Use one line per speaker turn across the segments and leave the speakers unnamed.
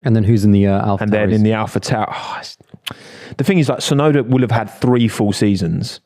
And then who's in the AlphaTauri?
And then in the AlphaTauri, the thing is, like, Tsunoda will have had 3 full seasons.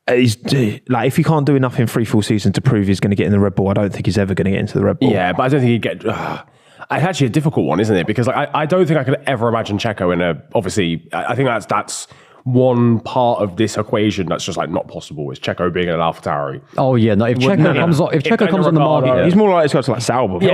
Like, if he can't do enough in 3 full seasons to prove he's going to get in the Red Bull, I don't think he's ever going to get into the Red Bull.
Yeah, but I don't think he'd get... It's actually a difficult one, isn't it? Because like I don't think I could ever imagine Checo in a... Obviously, I think that's one part of this equation that's just like not possible, is Checo being in an AlphaTauri.
Oh yeah, no. If Checo comes on the market,
he's more likely to go to like Sauber.
Or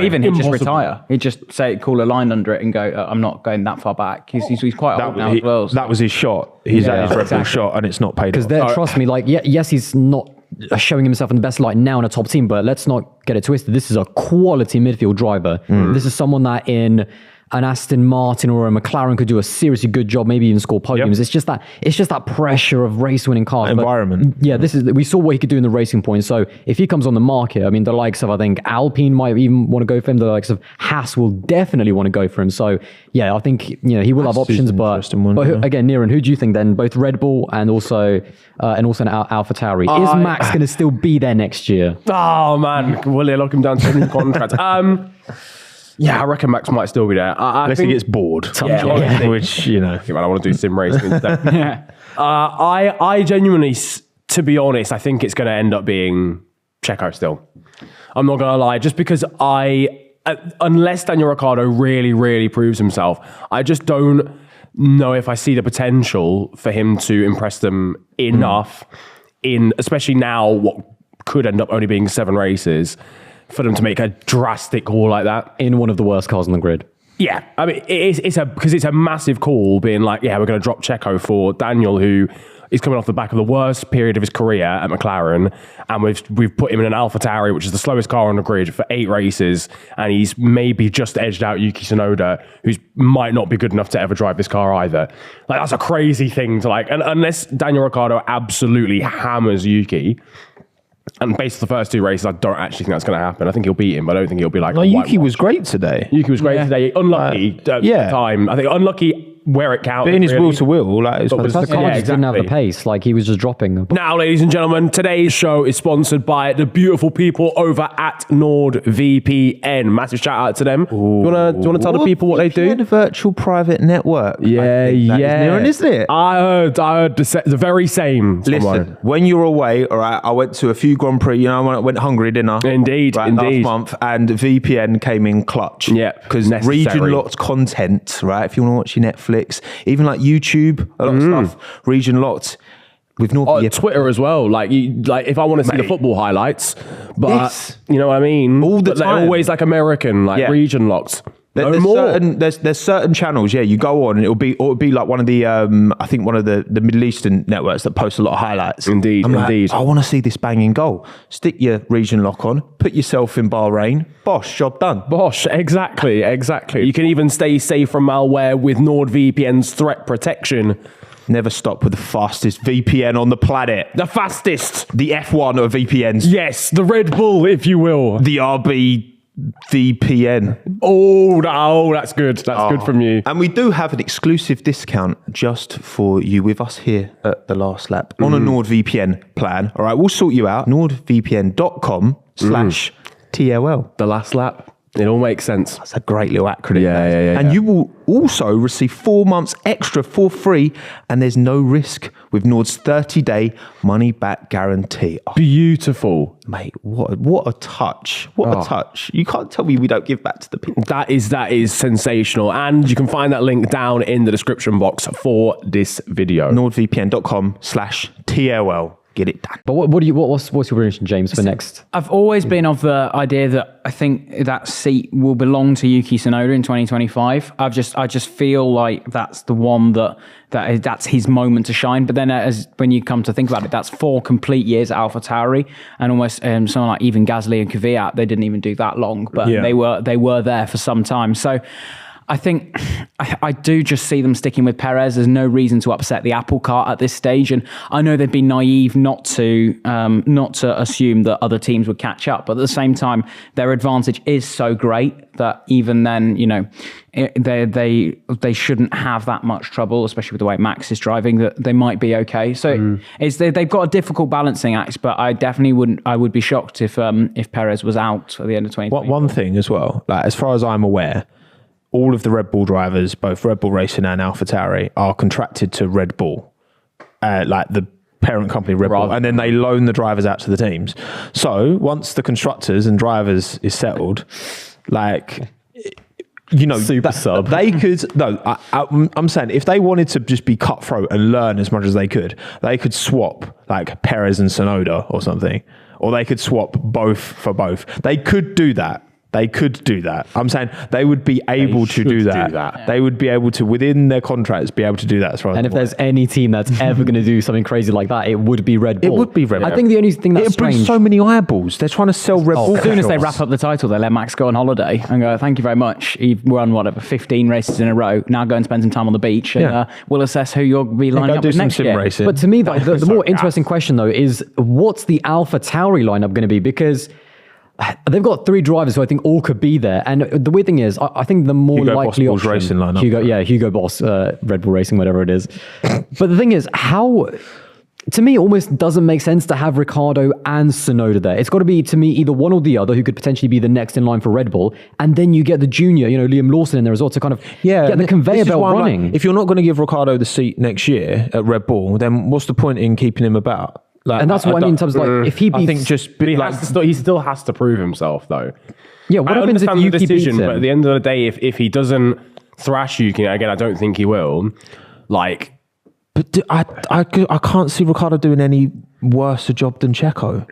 even he'd just retire. He'd just say, call a line under it and go, I'm not going that far back. He's quite old now as well. So.
That was his shot. He's had his Red Bull shot, and it's not paid off.
Because trust me, like, yes, he's not showing himself in the best light now in a top team, but let's not get it twisted. This is a quality midfield driver. This is someone that in an Aston Martin or a McLaren could do a seriously good job, maybe even score podiums. Yep. It's just that pressure of race-winning cars.
Environment.
But, yeah, we saw what he could do in the Racing Point. So if he comes on the market, I mean, the likes of, I think, Alpine might even want to go for him. The likes of Haas will definitely want to go for him. So yeah, I think he will have options. But again, Niran, who do you think then? Both Red Bull and also an AlphaTauri. Is Max going to still be there next year?
Oh man, will they lock him down to a new contract? Yeah, I reckon Max might still be there.
Unless he gets bored. Which, man,
I want to do sim racing instead. I genuinely, to be honest, I think it's going to end up being Checo still. I'm not going to lie. Just because unless Daniel Ricciardo really, really proves himself, I just don't know if I see the potential for him to impress them enough especially now what could end up only being 7 races, for them to make a drastic call like that.
In one of the worst cars on the grid.
Yeah, I mean, it's a massive call being like, yeah, we're going to drop Checo for Daniel, who is coming off the back of the worst period of his career at McLaren, and we've put him in an AlphaTauri, which is the slowest car on the grid, for 8 races, and he's maybe just edged out Yuki Tsunoda, who might not be good enough to ever drive this car either. Like, that's a crazy thing to like, and unless Daniel Ricciardo absolutely hammers Yuki. And based on the first 2 races, I don't actually think that's going to happen. I think he'll beat him, but I don't think he'll be like...
No, Yuki was great today.
Yuki was great today. Unlucky time. I think unlucky where it counted.
But in his will-to-will, like...
The car just didn't have the pace. Like, he was just dropping.
Now, ladies and gentlemen, today's show is sponsored by the beautiful people over at NordVPN. Massive shout-out to them. Ooh. Do you want to tell the people what they do?
The virtual private network.
Yeah.
Niran, isn't it?
I heard the very same.
Listen, when you're away, all right, I went to a few Grand Prix, I went Hungary dinner.
Indeed.
Last month, and VPN came in clutch.
Yeah.
Because region-locked content, right, if you want to watch your Netflix, even like YouTube, a lot of stuff, region locked with NordVPN.
Twitter as well. Like if I want to see the football highlights, but you know what I mean?
All the time.
They're always like American, region locked.
There's certain channels, you go on and it'll be like one of the I think one of the Middle Eastern networks that post a lot of highlights.
Indeed.
I want to see this banging goal. Stick your region lock on, put yourself in Bahrain, bosh, job done.
Bosh, exactly. You can even stay safe from malware with NordVPN's threat protection.
Never stop with the fastest VPN on the planet.
The fastest.
The F1 of VPNs.
Yes, the Red Bull, if you will.
The RB VPN.
Oh, that's good. That's good from you.
And we do have an exclusive discount just for you with us here at The Last Lap on a NordVPN plan. All right, we'll sort you out. NordVPN.com/TOL.
The Last Lap. It all makes sense.
That's a great little acronym.
Yeah.
And you will also receive 4 months extra for free, and there's no risk with Nord's 30-day money-back guarantee. Oh,
beautiful.
Mate, what a touch. What a touch. You can't tell me we don't give back to the people.
That is sensational. And you can find that link down in the description box for this video.
NordVPN.com/TOL. Get it done.
But what's your prediction, James, for next?
I've always been of the idea that I think that seat will belong to Yuki Tsunoda in 2025. I just feel like that's the one that's his moment to shine. But then when you come to think about it, that's 4 complete years at AlphaTauri, and almost someone like even Gasly and Kvyat, they didn't even do that long, but they were there for some time. So I think I do just see them sticking with Perez. There's no reason to upset the apple cart at this stage, and I know they'd be naive not to assume that other teams would catch up. But at the same time, their advantage is so great that even then, they shouldn't have that much trouble, especially with the way Max is driving. That they might be okay. So they've got a difficult balancing act. But I definitely would be shocked if Perez was out at the end of 2020.
One thing as well, like as far as I'm aware, all of the Red Bull drivers, both Red Bull Racing and AlphaTauri, are contracted to Red Bull, like the parent company Red Bull, and then they loan the drivers out to the teams. So once the constructors and drivers is settled, like, you know,
sub.
They could, no, I'm saying if they wanted to just be cutthroat and learn as much as they could swap like Perez and Tsunoda or something, or they could swap both for both. They could do that. They could do that. I'm saying they would be able to do that. They would be able to, within their contracts, be able to do that as far as.
And if there's any team that's ever going to do something crazy like that, it would be Red Bull.
It would be Red Bull.
I think the only thing that's
it brings
strange.
so many eyeballs. They're trying to sell Red Bull.
As soon as they wrap up the title, they let Max go on holiday and go, thank you very much. You've won, 15 races in a row. Now go and spend some time on the beach and we'll assess who you'll be lining up with next year.
Racing.
But to me, the more interesting question, though, is what's the AlphaTauri lineup going to be? Because they've got 3 drivers who I think all could be there. And the weird thing is, I think the more
Hugo
likely
Boss
option...
Racing lineup.
Hugo Boss, Red Bull Racing, whatever it is. But the thing is, how... To me, it almost doesn't make sense to have Ricciardo and Tsunoda there. It's got to be, to me, either one or the other who could potentially be the next in line for Red Bull. And then you get the junior, Liam Lawson in there as well to kind of get the conveyor belt running.
If you're not going to give Ricciardo the seat next year at Red Bull, then what's the point in keeping him about? Like,
and that's what I mean in terms of like, if he beats...
I think just...
But he still has to prove himself, though.
Yeah, what happens if Yuki beats him?
But at the end of the day, if he doesn't thrash Yuki, again, I don't think he will, like...
But I can't see Ricciardo doing any worse a job than Checo.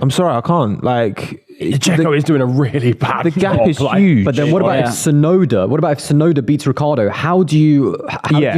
I'm sorry, I can't. Like...
Checo is doing a really bad job.
The gap is huge.
But then what about if Tsunoda? What about if Tsunoda beats Ricciardo? How do you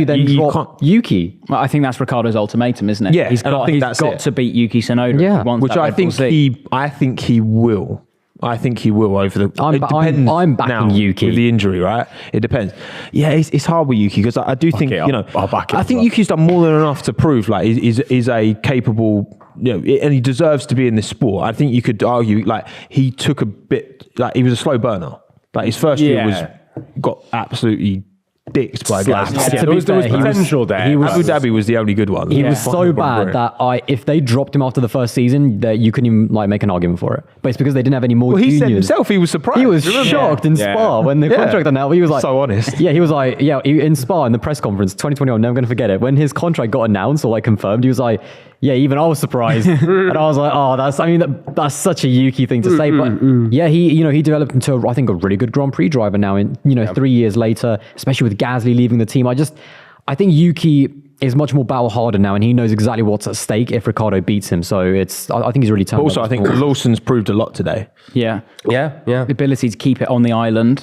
then drop Yuki?
Well, I think that's Ricciardo's ultimatum, isn't it?
Yeah,
he's got to beat Yuki Tsunoda.
Yeah,
which I think he will. I think he will over the.
I'm backing Yuki
with the injury, right? It depends. Yeah, it's hard with Yuki because I do think
I'll back it.
I think Yuki's done more than enough to prove like is a capable. And he deserves to be in this sport. I think you could argue like he took a bit like he was a slow burner. Like his first year got absolutely dicked by guys.
Yeah, there was potential there.
Abu Dhabi was the only good one.
He was so bad that if they dropped him after the first season, that you couldn't even like make an argument for it. But it's because they didn't have any more juniors.
He said himself he was surprised.
He was shocked in Spa when the contract announced. He was like,
so honest.
Yeah, he was like, in Spa in the press conference, 2021, I'm never going to forget it. When his contract got announced or like confirmed, he was like, yeah, even I was surprised. And I was like, that's such a Yuki thing to say. But yeah, he developed into, I think, a really good Grand Prix driver now in, 3 years later, especially with Gasly leaving the team. I think Yuki is much more battle hardened now and he knows exactly what's at stake if Ricciardo beats him. So I think he's really turned.
Also, I think Lawson's proved a lot today.
Yeah.
The
ability to keep it on the island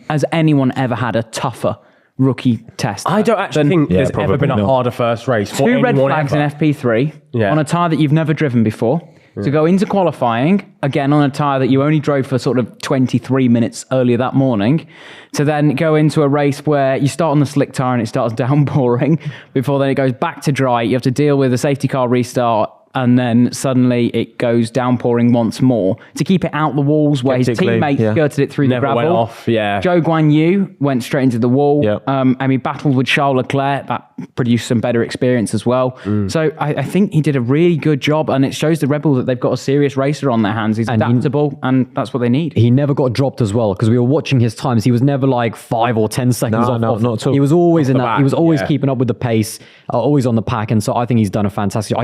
has anyone ever had a tougher rookie test?
I don't actually think there's ever been a harder first race.
2 red flags in FP3 on a tyre that you've never driven before. To go into qualifying, again on a tyre that you only drove for sort of 23 minutes earlier that morning, to then go into a race where you start on the slick tyre and it starts downpouring, before then it goes back to dry, you have to deal with a safety car restart, and then suddenly it goes downpouring once more to keep it out the walls where his teammates skirted it through the gravel.
Went off,
Zhou Guanyu went straight into the wall.
Yep.
He battled with Charles Leclerc. That produced some better experience as well. So I think he did a really good job, and it shows the Red Bull that they've got a serious racer on their hands. He's adaptable, and that's what they need.
He never got dropped as well, because we were watching his times. He was never like 5 or 10 seconds off.
No, not at all.
He was always in that. He was always keeping up with the pace, always on the pack. And so I think he's done a fantastic.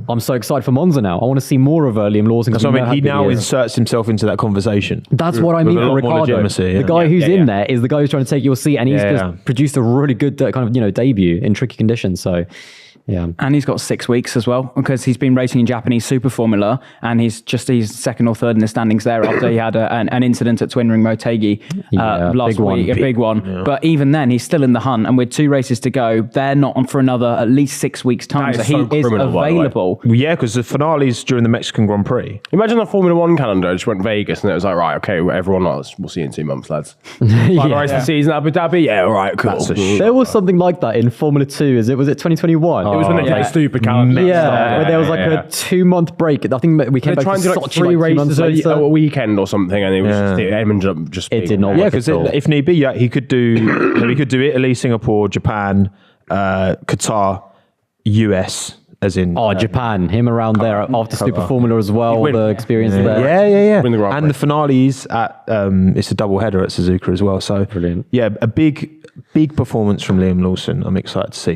I'm so excited for Monza now. I want to see more of Liam Lawson.
That's what I mean. He now inserts himself into that conversation.
That's what I mean for Ricciardo. The guy who's in there is the guy who's trying to take your seat, and he's just produced a really good kind of debut in tricky conditions. So. Yeah,
and he's got 6 weeks as well, because he's been racing in Japanese Super Formula, and he's second or third in the standings there after he had an incident at Twin Ring Motegi last week, a big one. Yeah. But even then, he's still in the hunt, and with 2 races to go, they're not on for another at least 6 weeks' time. So he is available.
Yeah, because the finale's during the Mexican Grand Prix.
Imagine the Formula One calendar just went Vegas, and it was like, right, okay, everyone knows. We'll see you in 2 months, lads. Final race of the season, Abu Dhabi. Yeah, all right, cool.
There was something like that in Formula 2. Was it 2021?
It was when they played stupid calendar.
Where there was like a 2-month break. I think we came back to
like 3 races a weekend or something, and it was just it ended up just.
It did not.
Yeah, because if need be, he could do Italy, Singapore, Japan, Qatar, US, as in
Japan, him around there after Super Formula as well,
win.
the experience there.
Yeah.
Win the Grand
And
Prix.
the finales at it's a double header at Suzuka as well. So
Brilliant.
Yeah, a big performance from Liam Lawson. I'm excited to see.